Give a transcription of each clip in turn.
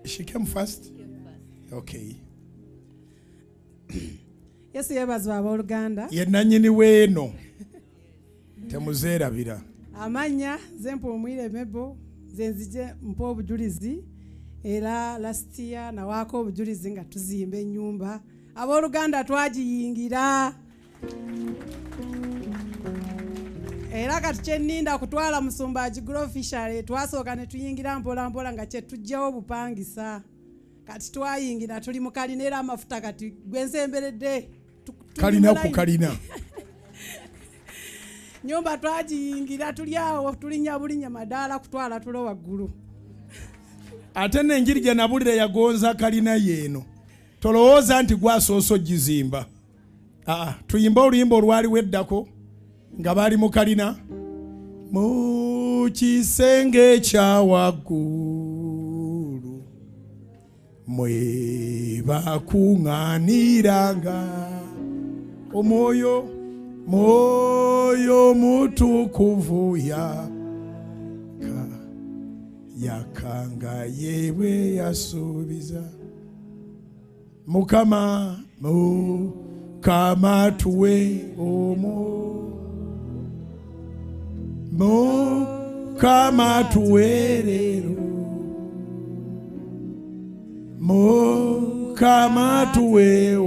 She came first? Okay. Yesu yebazwa abooluganda. Ye nannyini weeno. Temuzeerabira. Amanya zempo omwire mebo zenzije mpo obujulizi era last year nawaako obujulizi nga tuzimba ennyumba. Abooluganda twagiyingira. Era kati kyenninda kutwala Musumbaji Grow Fishery twasooka ne tuyingira mpola mpola nga kye tujjawo bupangisa. Kati twayingira tuli mu kalina era amafuta kati gwensemberedde. Kalina ku kalina. Nyumba twagiyingira tuli awo tulinya bulinya madaala kutwala tulo waggulu. Ate n'enjiri nabulira yagonza kalina yeeno. Tolowooza nti gwasooso gizimba. Tuyimba oluyimba olwali weddako nga bali mu kalina. Mu kisenge kya waggulu mwe bakuŋŋaaniranga omwoyo mutukuvu yakanga yewe yasuubiza. Mukama tuwe Mukama tuwe leero. Mukama tuwe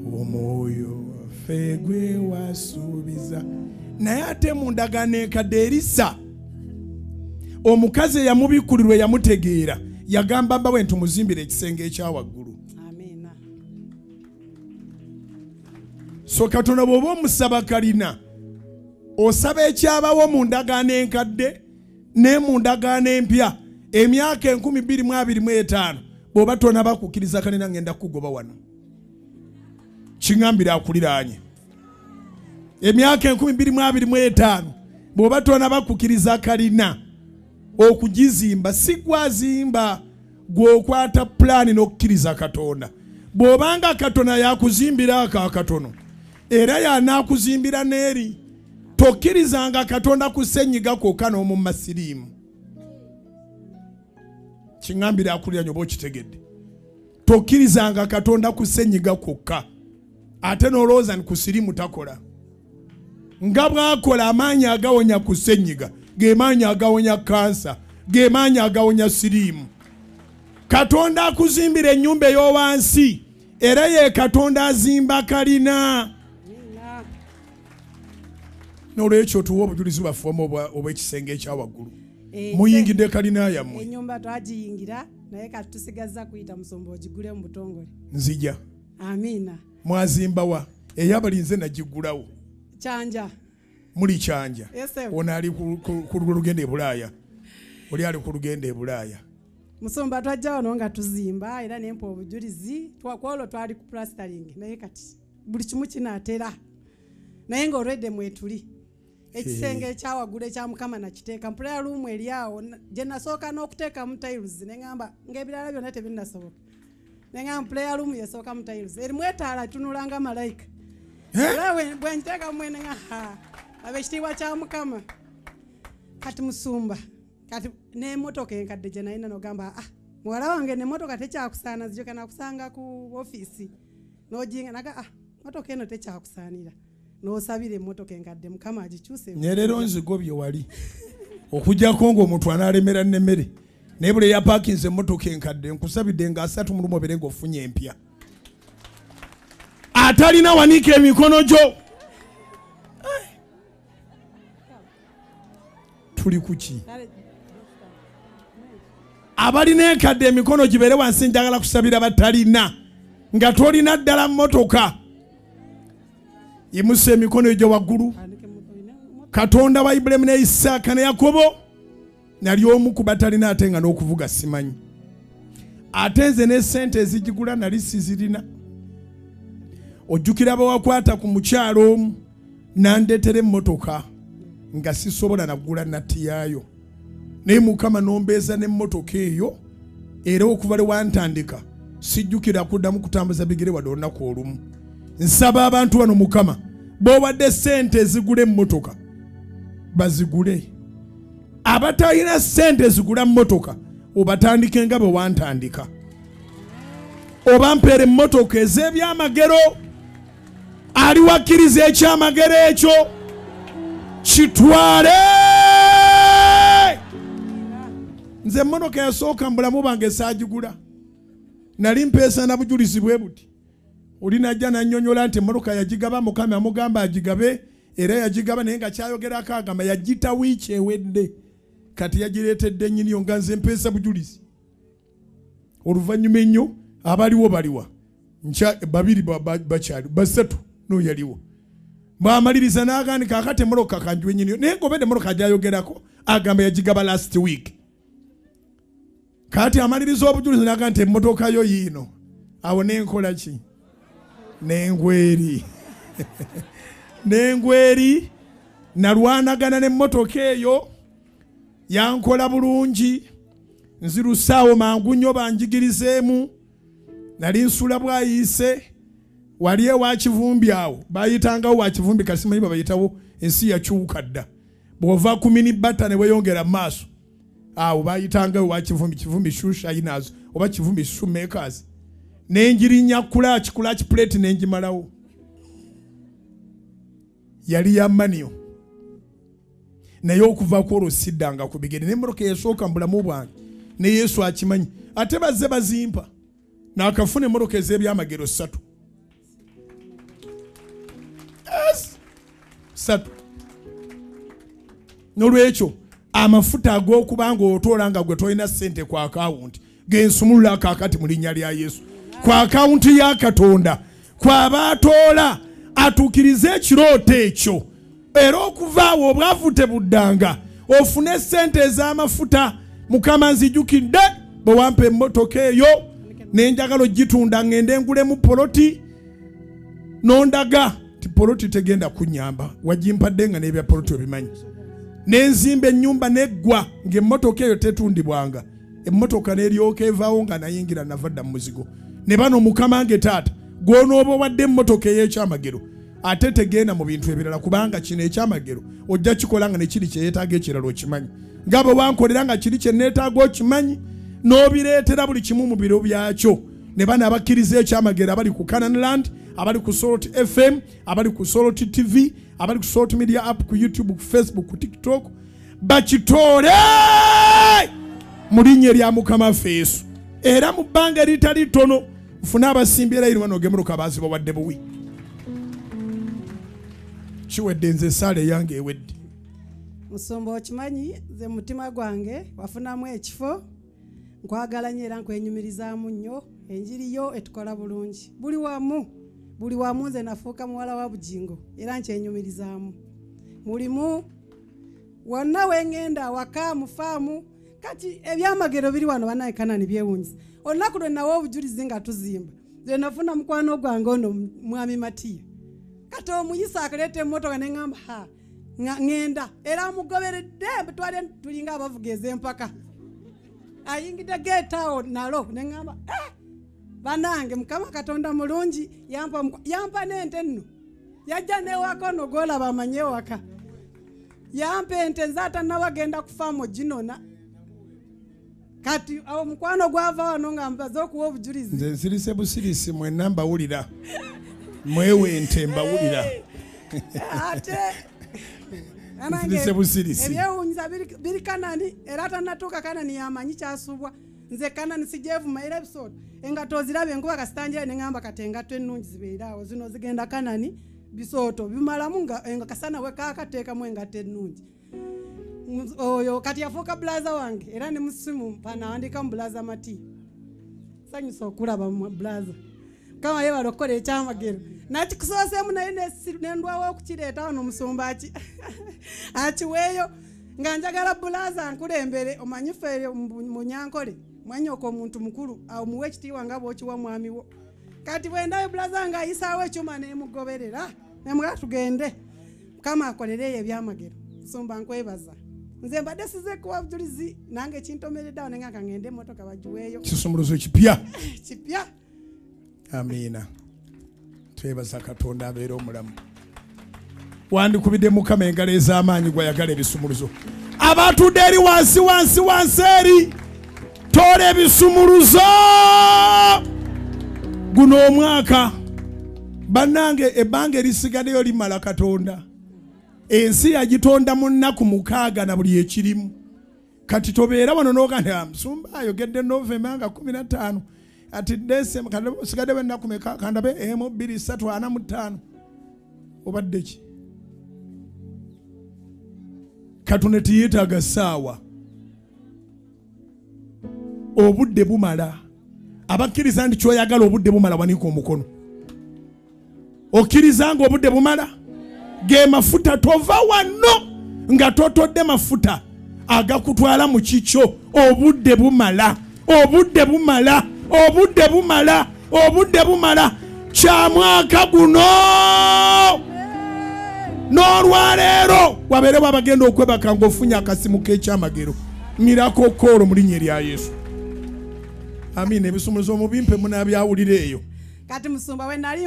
omwoyo waffe gwe wasuubiza. Naye ate mu ndagaano enkadde Erisa omukazi eyamubikkulirwa yamutegeera yagamba mbawe nti muzimbire ekisenge ekya waggulu. Amina. So Katonda bw'oba omusaba kalina osaba ekyabawo mu ndagaano enkadde ne mu ndagaano empya emyaka 2025 bw'oba tonaba kukkiriza kalina ngenda kugoba wano. Kiŋambira akuliraanye. Emyaka 2025 bw'oba tonaba kukkiriza kalina okugizimba si gwazimba gw'okwata pulaani n'okukkiriza Katonda. Bw'obanga Katonda yakuzimbira akatono era yanaakuzimbira n'eri tokkirizanga Katonda kusenyiga kwokka n'omu masiriimu. Kiŋambira akuliraanye oba okitegedde. Tokkirizanga Katonda kusenyiga kwokka ate n'olowooza nti ku siriimu takola. Nga bw'akola amaanyi agawonya kusenyiga ge maanyi agawonya kansa ge maanyi agawonya siriimu. Katonda akuzimbira ennyumba ey'owansi era ye Katonda azimba kalina. N'olwekyo tuwa obujulizi bwaffe obw'ekisenge ekya waggulu. Muyingidde kalina yammwe. Ennyumba twagiyingira naye kati tusigazza kuyita musumba ogigule mu butongole. Nzija. Amina. Mwazimbawa eyabalinze nagiggulawo. Kyanja. Muli Kyanja. Ono ali ku lugendo e Bulaaya. Oli ali ku lugendo e Bulaaya. Musumba twajja wano nga tuzimba era nempa obujulizi twakwolo twali ku plastering naye kati buli kimu kinaatera naye nga olwedde mwetuli ekisenge ekyawaggulu ekya Mukama nakiteeka prayer room eri awo gye nasooka n'okuteeka mu tiles ne ngamba ng'ebirala byonna tebinnasoboka ne ngamba prayer room yesooka mu tiles erimu etaala tunulanga malayika era bwe nteeka mwene nga abe ekitiibwa kya Mukama. Kati Musumba kati n'emmotoka enkadde gye nalina n'ogamba muwala wange n'emmotoka tekyakusaana zijoka nakusanga ku ofiisi n'ojinga naga mmotoka eno tekyakusaanira n'osabira emmotoka enkadde Mukama agikyuse. Nyerero nzigobye wali okujjako ng'omuntu anaalemera n'emmere naye buli yapakinze emmotoka enkadde nkusabidde nga 3 mu lumu obeere ng'ofunye empya. Atalina wanika emikono gyo. Tuli kuki? Abalina enkadde emikono gibeere wansi njagala kusabira batalina nga tolina ddala mmotoka. Yimusa emikono egyo waggulu. Katonda wa Ibulayimu ne Isaaka ne Yakobo nali omu ku batalina ate nga n'okuvuga simanyi. Ate nze ne ssente ezigigula nali sizirina. Ojjukira bawakwata ku mukyalo omu n'andeetera emmotoka nga sisobola naggula natti yaayo. Naye Mukama n'ombeeza n'emmotoka eyo era okuva lwe wantandika sijjukira kuddamu kutambuza bigere wadde olunaku olumu. Nsaba abantu bano Mukama b'owadde ssente ezigula emmotoka bazigule abatalina ssente zigula mmotoka obatandike nga bwe wantandika, oba mpeere emmotoka ez'ebyamagero. Ali wakkiriza ekyamagero ekyo kitwale. Nze emmotoka yasooka mu bulamu bwange saagigula, nali mpeesa na bujulizi bwe buti. Oli najja nannyonnyola nti emmotoka yagigaba, Mukama amugamba agigabe, era yagigaba naye nga kyayogerako agamba yagita wiiki ewedde, kati yagireetedde nnyiniyo nga nze mpeesa bujulizi. Oluvannyuma ennyo abaliwo baliwa, babiri bakyali, basatu n'oyaliwo. Bw'amaliriza n'agandika akati emmotoka kanjiwe nnyiniyo, naye ng'obedde emmotoka gyayogerako agamba yagigaba last week. Kati amaliriza obujulizi n'agamba nti emmotoka yo yiino. Awo n'enkola ki? N'engweri. N'engweri nalwanagana n'emmotoka eyo, yankola bulungi, nzirusaawo mangu nnyo banjigirizeemu. Nali nsula bwayiise, wali ewa Kivumbi awo, bayitangawo wa Kivumbi kasimanyi babayitawo, ensi yakyuka dda. Bw'ova ku minibata ne weyongera maaso, awo bayitangawo wa Kivumbi, Kivumbi Shoeshiners oba Kivumbi Shoemakers. Nenjirinya kulaki plate nenjimalawo. Yali ya maniyo. Naye okuva ku olwo siddanga ku bigere. N'emmotoka yasooka mu bulamu bwange ne Yesu akimanyi. Ate bazze bazimpa n'akafuna emmotoka ez'ebyamagero 3. Yes. 3. N'olwekyo amafuta ag'okubanga otoola nga gwe tolina ssente ku akawunti gensumulula akaakati mu linnya lya Yesu. Ku akawunti ya Katonda kw'aba atoola atuukirize ekirooto ekyo, era okuva awo obwavu tebuddanga, ofune ssente ez'amafuta. Mukama nzijukidde bwe wampa emmotoka eyo n'enjagala ogitunda ngende ngulemu poloti, n'ondaga ti poloti tegenda kunnyamba, wagimpadde nga n'ebya poloti obimanyi. N'enzimba ennyumba n'eggwa ng'emmotoka eyo tetundibwanga, emmotoka n'eryoka evaawo nga nayingira navadda mu muzigo. Ne bano Mukama nge taata gw'onooba wadde emmotoka ey'ekyamagero ate tegenda mu bintu ebirala, kubanga kino ekyamagero ojja kikola nga ne kiri kye yeetaaga ekirala okimanyi. Nga bwe wankolera nga kiri kye neetaaga okimanyi, n'obireetera buli kimu mu biro byakyo. Ne bano abakkiriza ekyamagero abali ku Canaan Land, abali ku Salt FM, abali ku Salt TV, abali ku Salt Media App, ku YouTube, ku Facebook, ku TikTok, bakitoole mu linnya lya Mukama waffe Yesu. Era mu bbanga eritali ttono funa abasimbi era irwa n'ogemuruka baziba wadde buwi. Kiwedde nze esaala eyange ewedde. Musumba okimanyi nze mutima gwange wafunamu ekifo, nkwagala nnyo era nkwenyumirizaamu nnyo. Enjiri yo etukola bulungi. Buli wamu nze nafuuka muwala wa bugingo era nkyenyumirizaamu. Mulimu wonna wengenda waka mu faamu. Kati ebyamagero biri wano banaye Kanani byewunyiza. Olunaku lwe nawo obujulizi nga tuzimba, nze nafuna mukwano gwange ono mwami Matiya. Kati omuyisa akaleeta emmotoka ne ŋŋamba ŋŋenda, era amugoberedde twali tulinga abavuga ez'empaka. Ayingidde geetaawo nalo ne ŋŋamba banange Mukama Katonda mulungi, yampa n'ente nno. Yajja n'ewaka ono gw'olaba amanye ewaka. Yampa ente nze atannabagenda kufaamu ginona. Kati awo mukwano gwava wano nga mpaze okuwa obujulizi. Nze nsirise busirisi mwenna mbawulira. Mwewe ente mbawulira. Ate nsirise busirisi. Ebyewunyiza biri Kanani era tannatuuka Kanani yamanyi kyasubwa. Nze Kanani sijeevuma era episode engato zirabe enkuba kasitangira ne ŋŋamba kati engato ennungi zibeera awo zino zigenda Kanani bisooto bimalamu nga kasana we kaakateekamu engato ennungi. Oyo kati yafuuka bulaza wange era ne musimu panawandika mu bulaza Mati. Sanyusa okulaba mu bulaza. Kama ye balokola ekyamagero. Nakikusoosemu naye nendwawo okukireeta wano Musumba akiweeyo nga njagala bulaza nkulembere omanyi ffe mu Nyankole mwanyoko omuntu mukulu awo muwe ekitiibwa nga bw'okiwa mwami wo. Kati bwendayo bulaza nga ayisaawo ekyuma nemugoberera nemugala tugende. Mukama akolereyo ebyamagero. Musumba nkwebaza. Nze mbadde size kuwa bujulizi nange kintomeredde awo nenga ngende emmotoka bagiweeyo. Kisumuluzo kipya. Kipya. Amiina. Twebaza Katonda abeera omulamu. Wandikubidde Mukama engalo ez'amaanyi gw'ayagala ebisumuluzo. abatudde eri wansi eri toola ebisumuluzo guno omwaka bannange ebbanga erisigaddeyo limala Katonda ensi yagitonda mu nnaku 6 na buli ekirimu kati tobeera wano n'ogamba musumba ayogedde Novemba nga 15 ati December sigadde ennaku meka kandabe 1 2 3 4 5 obadde ki Katonda tiyetaaga ssaawa obudde bumala abakkiriza nti kyoyagala obudde bumala wanika omukono okkiriza nga obudde bumala ge mafuta tova wano nga totodde mafuta agakutwala mu kikyo obudde bumala kya mwaka guno n'olwaleero wabeere babagenda okwebaka ng'ofunye akasimu k'ekyamagero mirako koolo mu linnya erya Yesu. Amina. Ebisumuluzo mubimpe munabyawulira eyo. Kati musumba we nali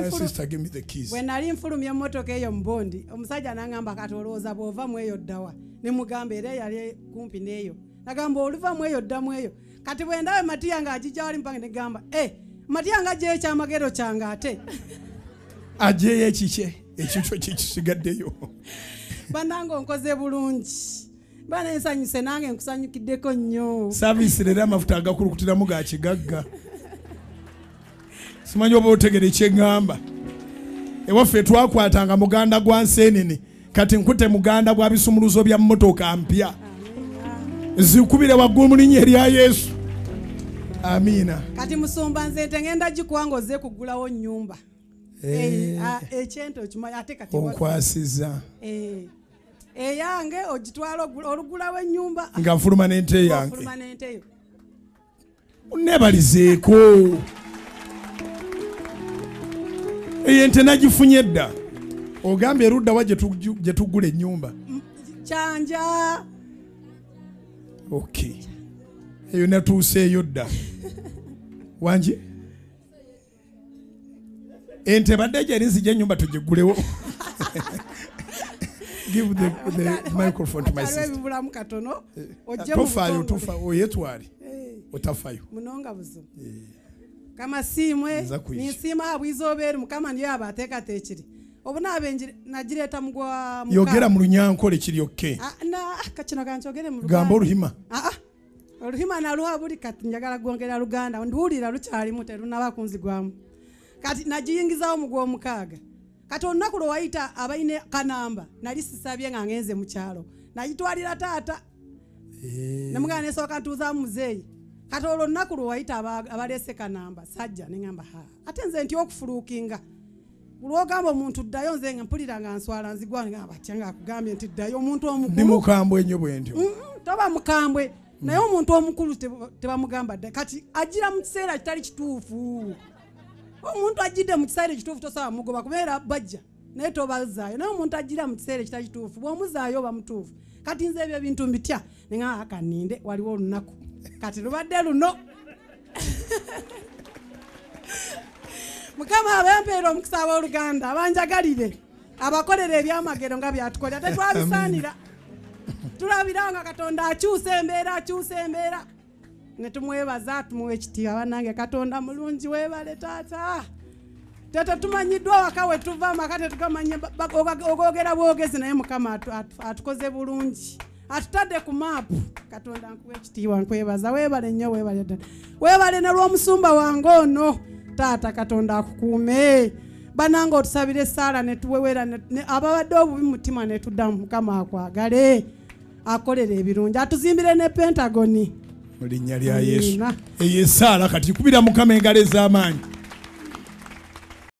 nfulumya emmotoka eyo mu bondi omusajja n'angamba kati olowooza bw'ova mu eyo ddawa ne mugamba era yali kumpi n'eyo nagamba oluva mu eyo ddamu eyo kati bwe ndawe Matiya ng'agijja wali mpanga ne gamba Matiya ng'aggyeyo ekyamagero kyange ate aggyeyo ekikye ekikyo kikisigaddeyo bannange onkoze bulungi bana ensanyuse nange nkusanyukiddeko nnyo saavisi leero amafuta agakulukutiramu ga kigagga simanyi oba otegere kyeŋŋamba ewaffe twakwatanga muganda gwa nseenene kati nkute muganda gwa bisumuluzo bya mmotoka mpya zikubire waggulu mu linnya erya Yesu. Amiina. Kati musumba nze ngenda gikuwanga ozze kugulawo nnyumba ekyento okimanyi ate kati onkwasiza eyange ogitwala olugulawo ennyumba nga nfuluma n'ente yange nebalizeeko ente nagifunye dda ogambye erudda wa gye tugula ennyumba kyanja okay eyo natuuseeyo dda wangi ente badde gyerinzija ennyumba tugigulewo. Give the microphone to my sister. Tofa oyetwali otafayo munonga buzo kama simwe nisima abwizo oberi mukama ndiyo abateekateekiri obuna abenjire nagireta mugwa yogera mu lunyankole kiri okke na kachino kanchogere mu gamba oluhima oluhima na luha buli kati njagala gwongera Luganda nduulira lukyali mute lunaba kunzigwamu kati najiyingizawo mugwa omukaaga kati olunaku lwe wayita abayine kanamba nali sisabye nga ngenze mu kyalo nagitwalira taata namugana nesooka ntuuzaamu muzeeyi kati olwo olunaku lwe wayita abaleese kanamba sajja ne ngamba ate nze nti okufuluukinga bulwogamba omuntu ddayo nze nga mpulira nga nswala nzigwa nga batya nga akugambye nti ddayo omuntu omukulu ndi mukambwe ennyo bwe ntyo toba mukambwe naye omuntu omukulu tebamugamba dda kati agira mu kiseera kitali kituufu omuntu ajidde mu kiseera ekituufu tosaba mugoba kubeera bajja naye tobazaayo naye omuntu agira mu kiseera ekitali kituufu bw'omuzaayo oba mutuufu kati nze ebyo bintu mbitya ne nga akaninde waliwo olunaku kati lubadde luno mukama abempeera omukisa w'Oluganda abanjagalire abakolera ebyamagero nga byatukolera tetwabisaanira tulabirawo nga Katonda akyusa embeera ne tumwebaza tumuwa ekitiibwa bannange Katonda mulungi weebale taata tete tumanyiddwa waka we tuva amaka tetugamanye ogogera bwogezi naye mukama atukoze bulungi atutadde ku maapu Katonda nkuwa ekitiibwa nkwebaza weebale nnyo weebale ddala weebale n'olw'omusumba wange ono taata Katonda akukuume bannange otusabire Saala ne tuwewera ababadde obubi mutima ne tuddamu mukama akwagale akolera ebirungi atuzimbire ne Pentagoni mu linnya lya Yesu eyo Saala kati kubira mukama engalo ez'amaanyi